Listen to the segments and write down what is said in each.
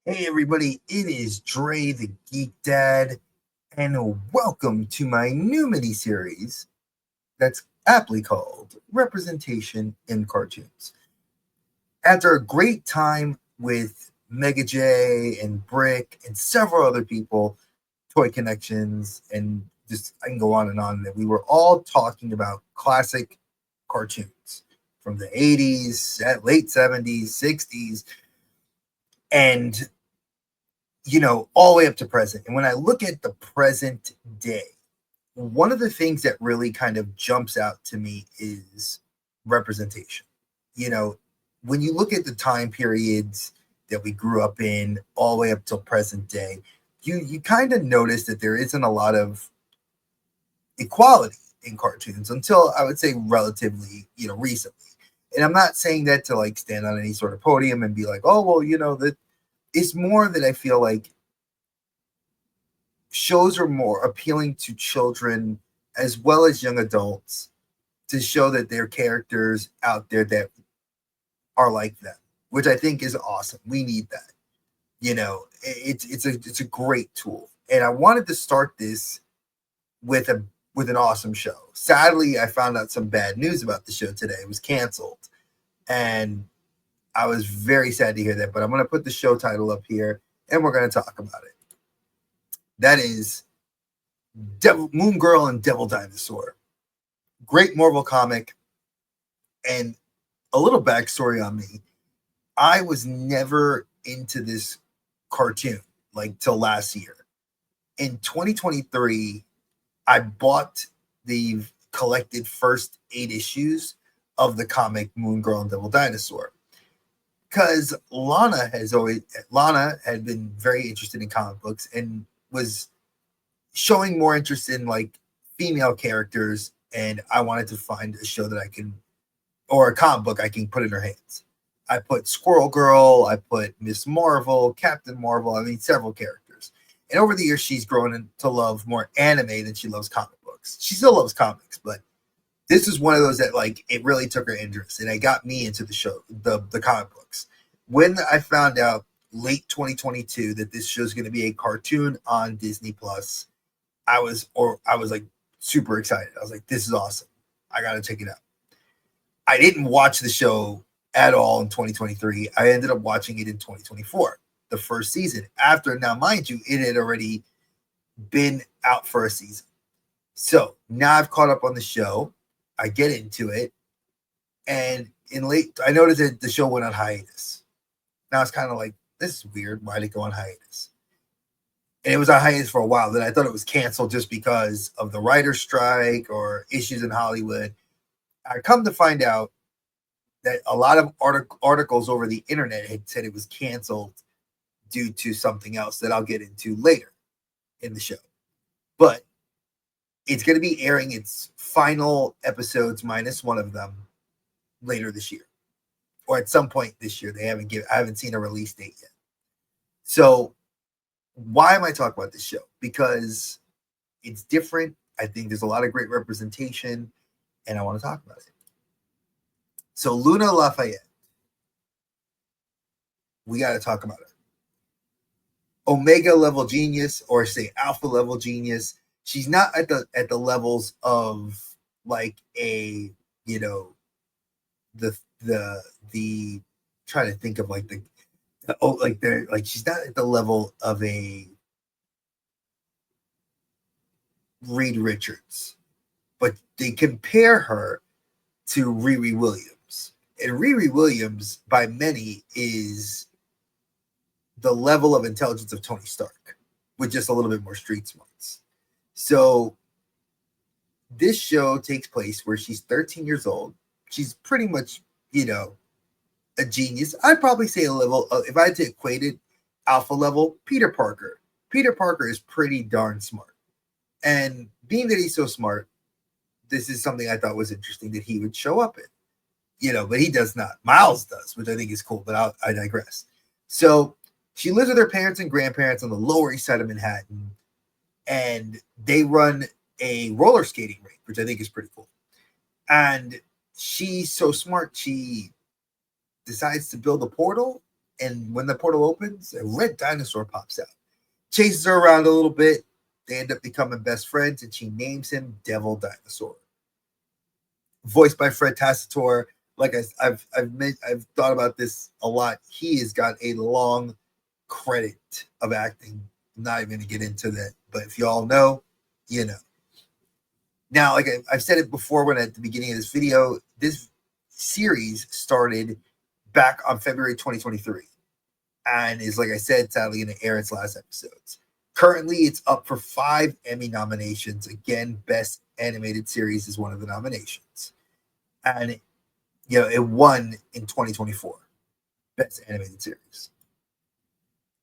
Hey everybody, it is Dre the Geek Dad, and welcome to my new mini-series that's aptly called Representation in Cartoons. After a great time with Mega J and Brick and several other people, Toy Connections, and just I can go on and on, that we were all talking about classic cartoons from the 80s, late 70s, 60s, and all the way up to present. And when I look at the present day, one of the things that really kind of jumps out to me is representation. You know, when you look at the time periods that we grew up in all the way up till present day, you kind of notice that there isn't a lot of equality in cartoons until I would say relatively, recently. And I'm not saying that to like stand on any sort of podium and be like, oh well, that it's more that I feel like shows are more appealing to children as well as young adults to show that there are characters out there that are like them, which I think is awesome. We need that. It's a great tool. And I wanted to start this with an awesome show. Sadly, I found out some bad news about the show today. It was canceled. And I was very sad to hear that, but I'm going to put the show title up here and we're going to talk about it. That is Moon Girl and Devil Dinosaur. Great Marvel comic. And a little backstory on me. I was never into this cartoon like till last year. In 2023, I bought the collected first 8 issues of the comic Moon Girl and Devil Dinosaur. Because Lana had been very interested in comic books and was showing more interest in like female characters, and I wanted to find a show that I can, or a comic book I can put in her hands. I put Squirrel Girl, I put Miss Marvel, Captain Marvel, several characters. And over the years, she's grown to love more anime than she loves comic books. She still loves comics, but this is one of those that like it really took her interest, and it got me into the show, the comic books. When I found out late 2022 that this show is going to be a cartoon on Disney Plus, I was like super excited. I was like, this is awesome. I got to check it out. I didn't watch the show at all in 2023. I ended up watching it in 2024, the first season. After, now mind you, it had already been out for a season. So now I've caught up on the show. I get into it, and I noticed that the show went on hiatus. Now it's kind of like, this is weird. Why did it go on hiatus? And it was on hiatus for a while. Then I thought it was canceled just because of the writer's strike or issues in Hollywood. I come to find out that a lot of articles over the internet had said it was canceled due to something else that I'll get into later in the show. But it's going to be airing its final episodes minus one of them later this year, or at some point this year. I haven't seen a release date yet. So why am I talking about this show? Because it's different. I think there's a lot of great representation, and I want to talk about it. So Luna Lafayette, we got to talk about her. Omega level genius, or say alpha level genius. She's not at the levels of like a, the trying to think of like she's not at the level of a Reed Richards, but they compare her to Riri Williams. And Riri Williams, by many, is the level of intelligence of Tony Stark, with just a little bit more street smarts. So this show takes place where she's 13 years old. She's pretty much, a genius. I'd probably say a level, if I had to equate it, alpha level, Peter Parker. Peter Parker is pretty darn smart. And being that he's so smart, this is something I thought was interesting that he would show up in. But he does not. Miles does, which I think is cool, but I digress. So she lives with her parents and grandparents on the Lower East Side of Manhattan, and they run a roller skating rink, which I think is pretty cool. And she's so smart, she decides to build a portal And when the portal opens, a red dinosaur pops out, chases her around a little bit. They end up becoming best friends, and she names him Devil Dinosaur. Voiced by Fred Tacitor. Like I've thought about this a lot. He has got a long credit of acting. I'm not even going to get into that, but if you all know, you know. Now, like I've said it before when at the beginning of this video, this series started back on February 2023 and is, like I said, sadly going to air its last episodes. Currently, it's up for 5 Emmy nominations. Again, Best Animated Series is one of the nominations. And, you know, it won in 2024, Best Animated Series.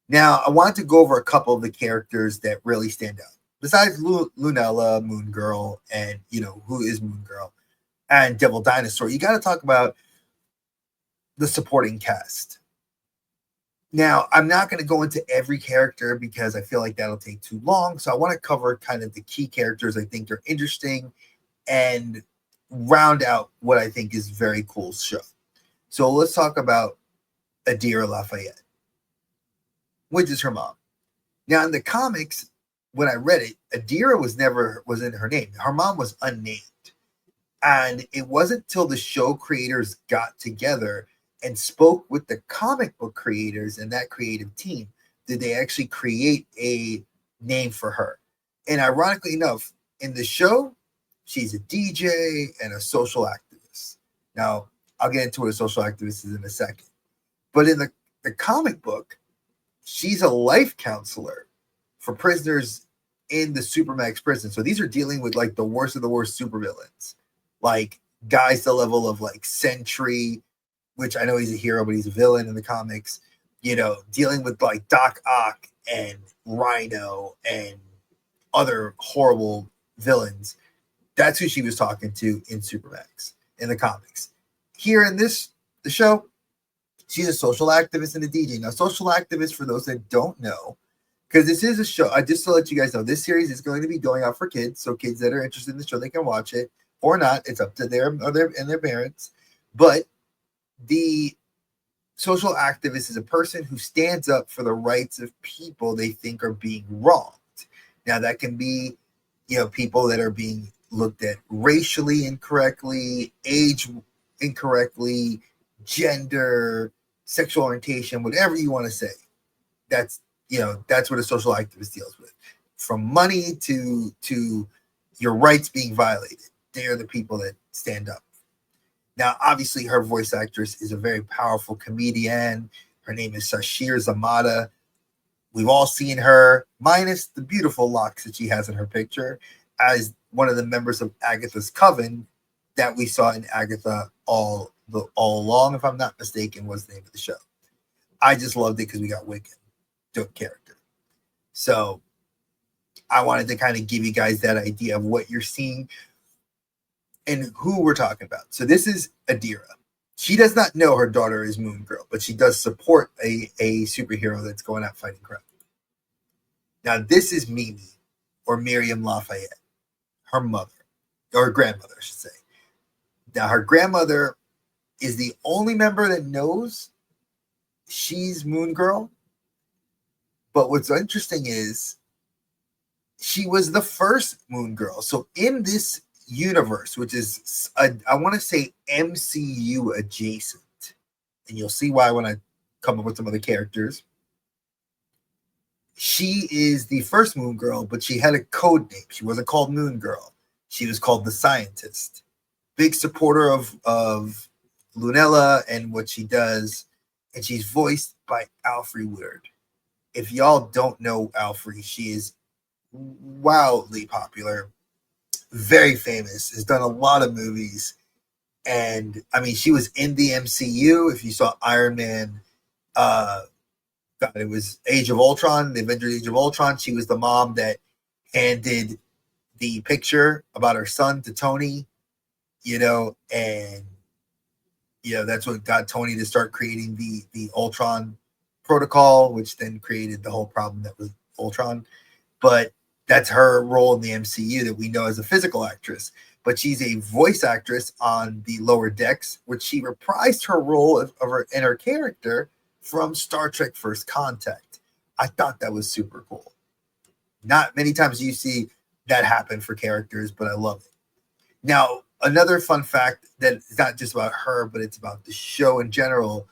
Now, I wanted to go over a couple of the characters that really stand out. Besides Lunella, Moon Girl, and, you know, who is Moon Girl, and Devil Dinosaur, you got to talk about the supporting cast. Now, I'm not going to go into every character because I feel like that'll take too long. So I want to cover kind of the key characters I think are interesting and round out what I think is a very cool show. So let's talk about Adira Lafayette, which is her mom. Now, in the comics, when I read it, Adira wasn't her name. Her mom was unnamed. And it wasn't till the show creators got together and spoke with the comic book creators and that creative team did they actually create a name for her. And ironically enough, in the show, she's a DJ and a social activist. Now, I'll get into what a social activist is in a second. But in the comic book, she's a life counselor for prisoners in the Supermax prison. So these are dealing with like the worst of the worst supervillains. Like guys the level of like Sentry, which I know he's a hero, but he's a villain in the comics, you know, dealing with like Doc Ock and Rhino and other horrible villains. That's who she was talking to in Supermax in the comics. Here in the show, she's a social activist and a DJ. Now, social activist, for those that don't know, because this is a show, just to let you guys know, this series is going to be going out for kids. So kids that are interested in the show, they can watch it or not. It's up to their parents. But the social activist is a person who stands up for the rights of people they think are being wronged. Now, that can be, you know, people that are being looked at racially incorrectly, age incorrectly, gender, sexual orientation, whatever you want to say. That's, you know, that's what a social activist deals with. From money to your rights being violated. They're the people that stand up. Now, obviously, her voice actress is a very powerful comedian. Her name is Sashir Zamata. We've all seen her, minus the beautiful locks that she has in her picture, as one of the members of Agatha's coven that we saw in Agatha all along, if I'm not mistaken, was the name of the show. I just loved it because we got Wiccan, dope character. So I wanted to kind of give you guys that idea of what you're seeing and who we're talking about. So this is Adira. She does not know her daughter is Moon Girl, but she does support a superhero that's going out fighting crime. Now, this is Mimi, or Miriam Lafayette, her mother, or grandmother, I should say. Now, her grandmother is the only member that knows she's Moon Girl. But what's interesting is she was the first Moon Girl. So in this universe, which is, I want to say MCU adjacent, and you'll see why when I come up with some other characters. She is the first Moon Girl, but she had a code name. She wasn't called Moon Girl. She was called the Scientist. Big supporter of Lunella and what she does, and she's voiced by Alfre Woodard. If y'all don't know Alfre, she is wildly popular, very famous, has done a lot of movies. And I mean, she was in the MCU. If you saw Iron Man, it was Age of Ultron, the Avengers Age of Ultron. She was the mom that handed the picture about her son to Tony, you know, and, you know, that's what got Tony to start creating the Ultron protocol, which then created the whole problem that was Ultron. But that's her role in the MCU that we know as a physical actress. But she's a voice actress on the Lower Decks, which she reprised her role of her and her character from Star Trek First Contact. I thought that was super cool. Not many times do you see that happen for characters, but I love it. Now, another fun fact that is not just about her, but it's about the show in general.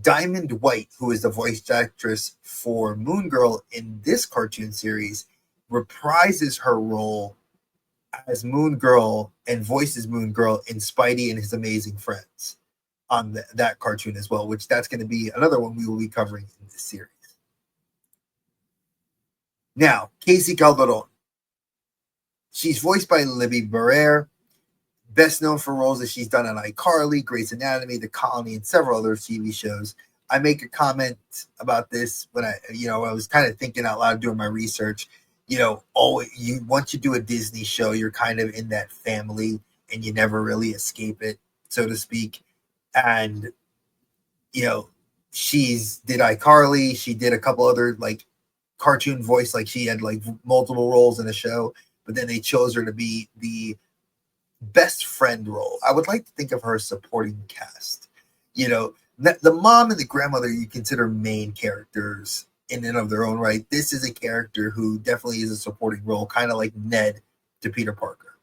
Diamond White, who is the voice actress for Moon Girl in this cartoon series, reprises her role as Moon Girl and voices Moon Girl in Spidey and His Amazing Friends on that cartoon as well, which that's going to be another one we will be covering in this series. Now, Casey Calderon. She's voiced by Libby Barrere, best known for roles that she's done on iCarly, Grey's Anatomy, The Colony, and several other TV shows. I make a comment about this when I was kind of thinking out loud doing my research. Once you do a Disney show, you're kind of in that family and you never really escape it, so to speak. And, she's did iCarly. She did a couple other like cartoon voice, like she had like multiple roles in a show, but then they chose her to be the best friend role. I would like to think of her as supporting cast. The mom and the grandmother you consider main characters in and of their own right. This is a character who definitely is a supporting role, kind of like Ned to Peter Parker.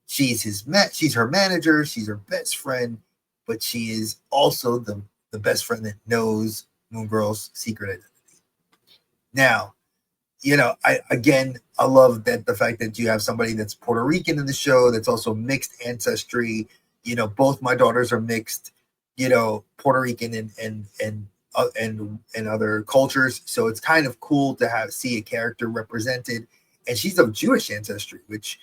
She's she's her manager, she's her best friend, but she is also the best friend that knows Moon Girl's secret identity. Now, I love that the fact that you have somebody that's Puerto Rican in the show that's also mixed ancestry. Both my daughters are mixed, Puerto Rican and other cultures. So it's kind of cool to see a character represented, and she's of Jewish ancestry, which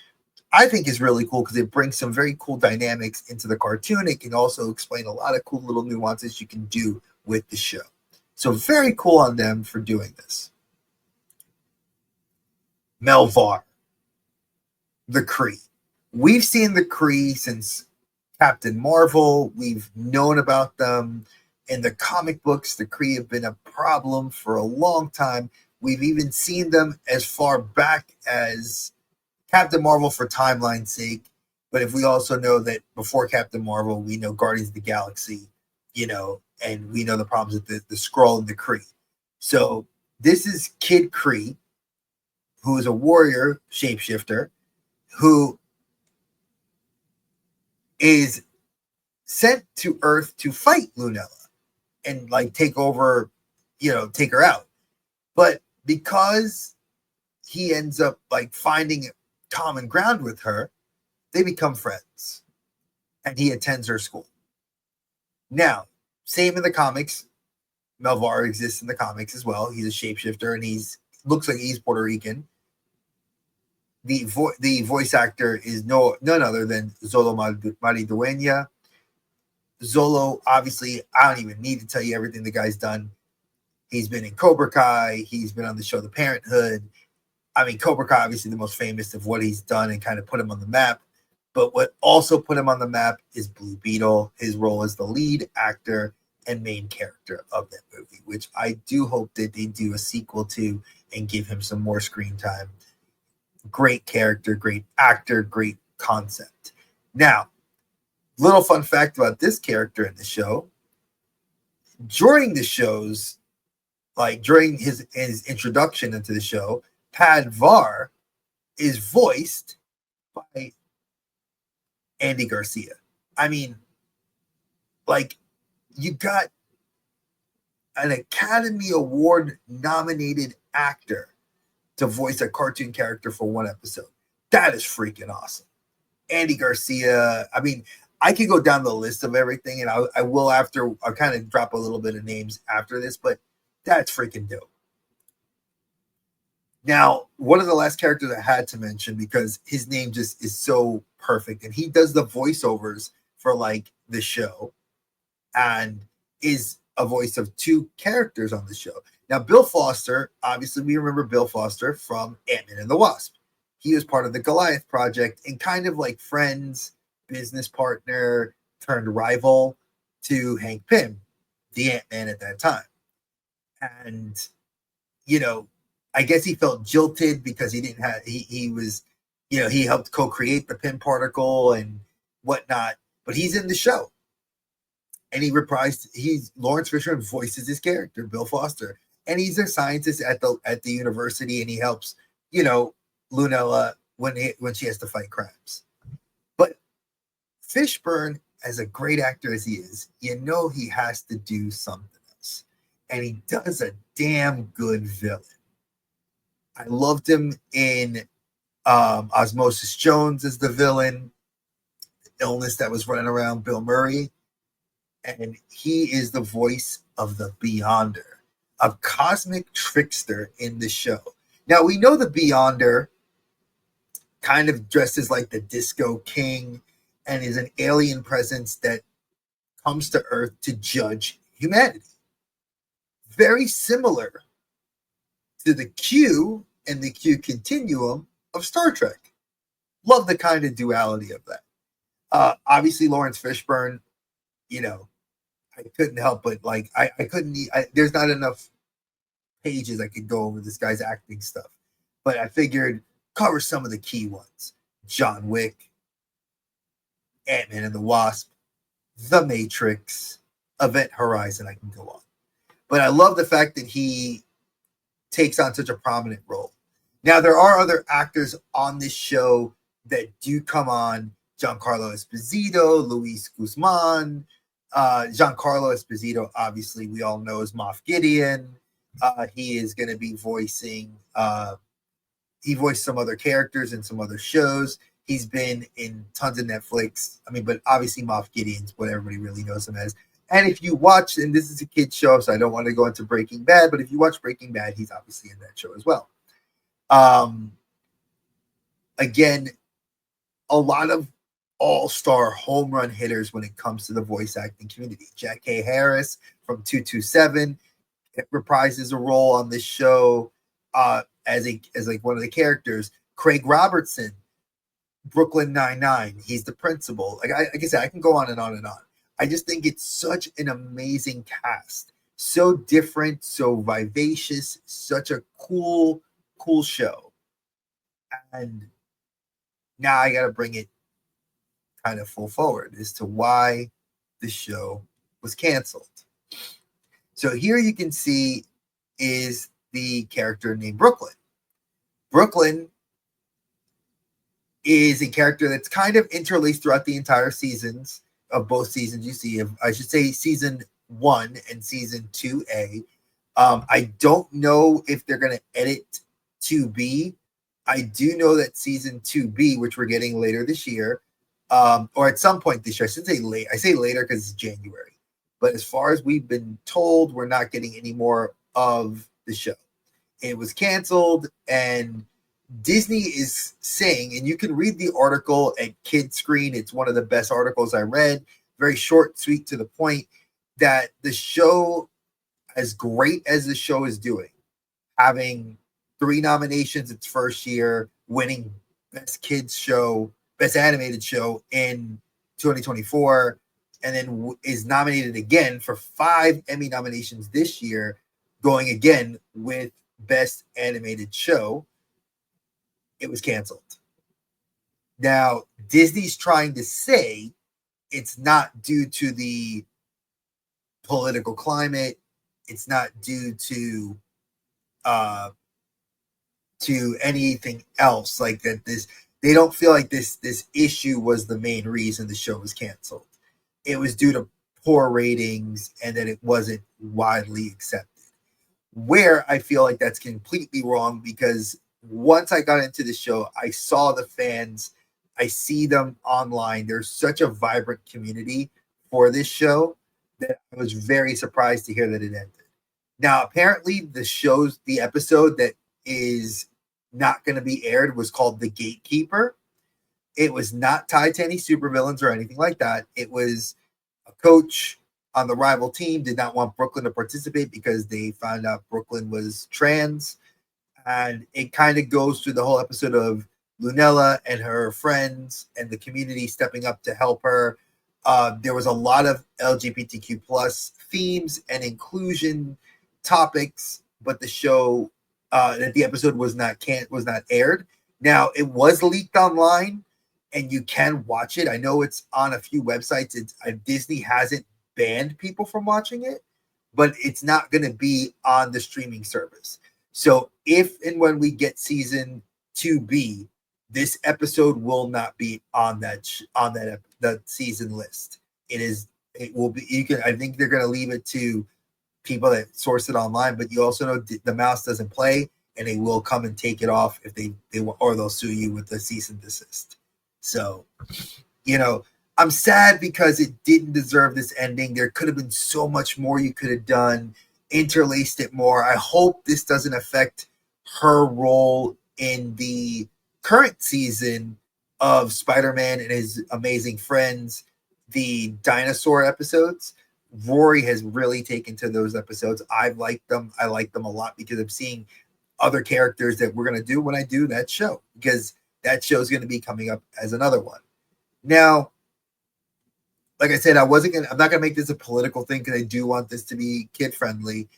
I think is really cool because it brings some very cool dynamics into the cartoon. It can also explain a lot of cool little nuances you can do with the show. So very cool on them for doing this. Melvar, the Kree. We've seen the Kree since Captain Marvel. We've known about them in the comic books. The Kree have been a problem for a long time. We've even seen them as far back as Captain Marvel for timeline's sake. But if we also know that before Captain Marvel, we know Guardians of the Galaxy, and we know the problems with the Skrull and the Kree. So this is Kid Kree, who is a warrior shapeshifter, who is sent to Earth to fight Lunella and like take over, take her out. But because he ends up like finding common ground with her, they become friends, and he attends her school. Now, same in the comics. Melvar exists in the comics as well. He's a shapeshifter, and looks like he's Puerto Rican. The voice actor is none other than Zolo Maridueña. Zolo, obviously, I don't even need to tell you everything the guy's done. He's been in Cobra Kai. He's been on the show The Parenthood. I mean, Cobra Kai, obviously the most famous of what he's done and kind of put him on the map. But what also put him on the map is Blue Beetle, his role as the lead actor and main character of that movie, which I do hope that they do a sequel to and give him some more screen time. Great character, great actor, great concept. Now, little fun fact about this character in the show. During the shows, like during his introduction into the show, Padvar is voiced by Andy Garcia. I mean, like, you got an Academy Award nominated actor to voice a cartoon character for one episode. That is freaking awesome. Andy Garcia. I mean, I could go down the list of everything, and I will after. I'll kind of drop a little bit of names after this, but that's freaking dope. Now, one of the last characters I had to mention because his name just is so perfect, and he does the voiceovers for like the show, and is a voice of two characters on the show. Now, Bill Foster, obviously, we remember Bill Foster from Ant-Man and the Wasp. He was part of the Goliath Project and kind of like friends, business partner turned rival to Hank Pym, the Ant-Man at that time. And, I guess he felt jilted because he didn't have, he was, he helped co-create the Pym particle and whatnot, but he's in the show. and Lawrence Fishburne voices his character, Bill Foster, and he's a scientist at the university, and he helps, you know, Lunella when she has to fight crabs. But Fishburne, as a great actor as he is, you know he has to do something else, and he does a damn good villain. I loved him in Osmosis Jones as the villain, the illness that was running around Bill Murray, and he is the voice of the Beyonder, a cosmic trickster in the show. Now we know the Beyonder kind of dresses like the Disco King and is an alien presence that comes to Earth to judge humanity. Very similar to the Q and the Q continuum of Star Trek. Love the kind of duality of that. Obviously, Lawrence Fishburne, you know, I couldn't help but like, I couldn't, there's not enough pages I could go over this guy's acting stuff, but I figured cover some of the key ones. John Wick, Ant-Man and the Wasp, The Matrix, Event Horizon, I can go on. But I love the fact that he takes on such a prominent role. Now, there are other actors on this show that do come on. Giancarlo Esposito, Luis Guzman. Giancarlo Esposito, obviously, we all know is Moff Gideon. He is going to be voicing, he voiced some other characters in some other shows. He's been in tons of Netflix. I mean, but obviously Moff Gideon's what everybody really knows him as. And if you watch, and this is a kid's show, so I don't want to go into Breaking Bad, but if you watch Breaking Bad, he's obviously in that show as well. Again, a lot of all-star home run hitters when it comes to the voice acting community. Jack K. Harris from 227 reprises a role on this show as like one of the characters. Craig Robertson, Brooklyn Nine-Nine, he's the principal. Like I said, I can go on and on and on. I just think it's such an amazing cast. So different, so vivacious, such a cool show. And now I got to bring it kind of full forward as to why the show was canceled. So here you can see is the character named Brooklyn. Brooklyn is a character that's kind of interlaced throughout the entire seasons of both seasons. You see, I should say season 1 and season 2A. I don't know if they're going to edit 2B. I do know that season 2B, which we're getting later this year, or at some point this year, I should say late. I say later because it's January. But as far as we've been told, we're not getting any more of the show. It was canceled, and Disney is saying, and you can read the article at Kid Screen. It's one of the best articles I read. Very short, sweet, to the point, that the show, as great as the show is doing, having 3 nominations its first year, winning Best Kids Show, Best Animated Show in 2024, and then is nominated again for 5 Emmy nominations this year, going again with Best Animated Show. It was canceled. Now, Disney's trying to say it's not due to the political climate. It's not due to anything else like that. They don't feel like this issue was the main reason the show was canceled. It was due to poor ratings and that it wasn't widely accepted. Where I feel like that's completely wrong, because once I got into the show, I saw the fans. I see them online. There's such a vibrant community for this show that I was very surprised to hear that it ended. Now, apparently, the episode that is not going to be aired was called The Gatekeeper. It was not tied to any supervillains or anything like that. It was a coach on the rival team did not want Brooklyn to participate because they found out Brooklyn was trans. And it kind of goes through the whole episode of Lunella and her friends and the community stepping up to help her. There was a lot of LGBTQ plus themes and inclusion topics, but the show, the episode was not aired. Now, it was leaked online, and you can watch it. I know it's on a few websites. Disney hasn't banned people from watching it, but it's not going to be on the streaming service. So if and when we get season 2B, this episode will not be on that season list. It will be. You can. I think they're going to leave it to people that source it online, but you also know the mouse doesn't play, and they will come and take it off if they or they'll sue you with a cease and desist. So, I'm sad because it didn't deserve this ending. There could have been so much more you could have done, interlaced it more. I hope this doesn't affect her role in the current season of Spider-Man and his amazing friends, the Dinosaur episodes. Rory has really taken to those episodes. I've liked them. I like them a lot because I'm seeing other characters that we're going to do when I do that show, because that show is going to be coming up as another one. Now, like I said, I'm not going to make this a political thing because I do want this to be kid friendly.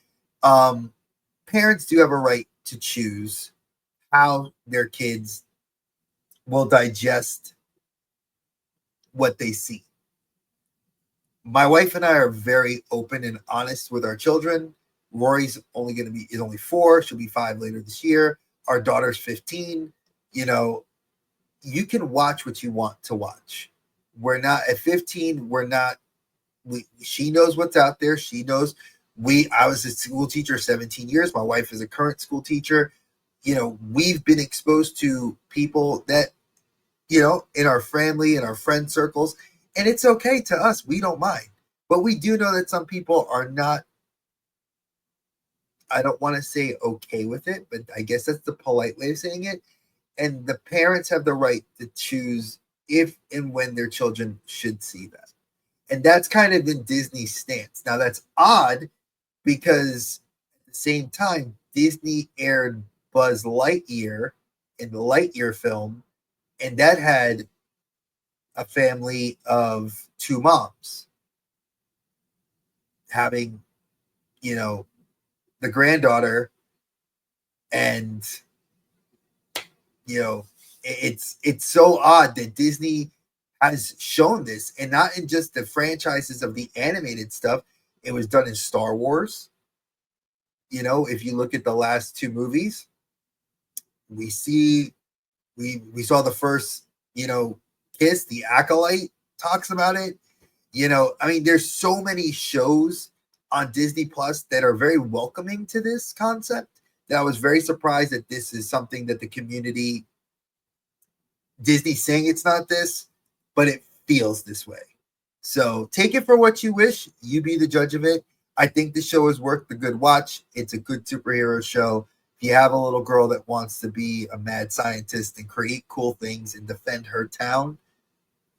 Parents do have a right to choose how their kids will digest what they see. My wife and I are very open and honest with our children. Rory's is only 4. She'll be 5 later this year. Our daughter's 15. You can watch what you want to watch. We're not at 15. She knows what's out there. She knows I was a school teacher 17 years. My wife is a current school teacher. We've been exposed to people that, in our family, in our friend circles, and it's okay to us. We don't mind. But we do know that some people are not, I don't want to say okay with it, but I guess that's the polite way of saying it. And the parents have the right to choose if and when their children should see that. And that's kind of been Disney's stance. Now, that's odd because at the same time, Disney aired Buzz Lightyear in the Lightyear film, and that had a family of 2 moms having, the granddaughter, and it's so odd that Disney has shown this, and not in just the franchises of the animated stuff. It was done in Star Wars. If you look at the last 2 movies, we saw the first, kiss. The Acolyte talks about it. There's so many shows on Disney Plus that are very welcoming to this concept that I was very surprised that this is something that the community, Disney's saying it's not this, but it feels this way. So take it for what you wish. You be the judge of it. I think the show is worth the good watch. It's a good superhero show. If you have a little girl that wants to be a mad scientist and create cool things and defend her town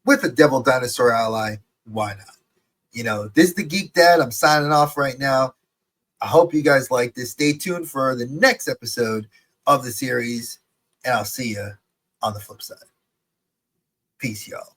with a devil dinosaur ally, why not? This is the Geek Dad. I'm signing off right now. I hope you guys like this. Stay tuned for the next episode of the series, and I'll see you on the flip side. Peace, y'all.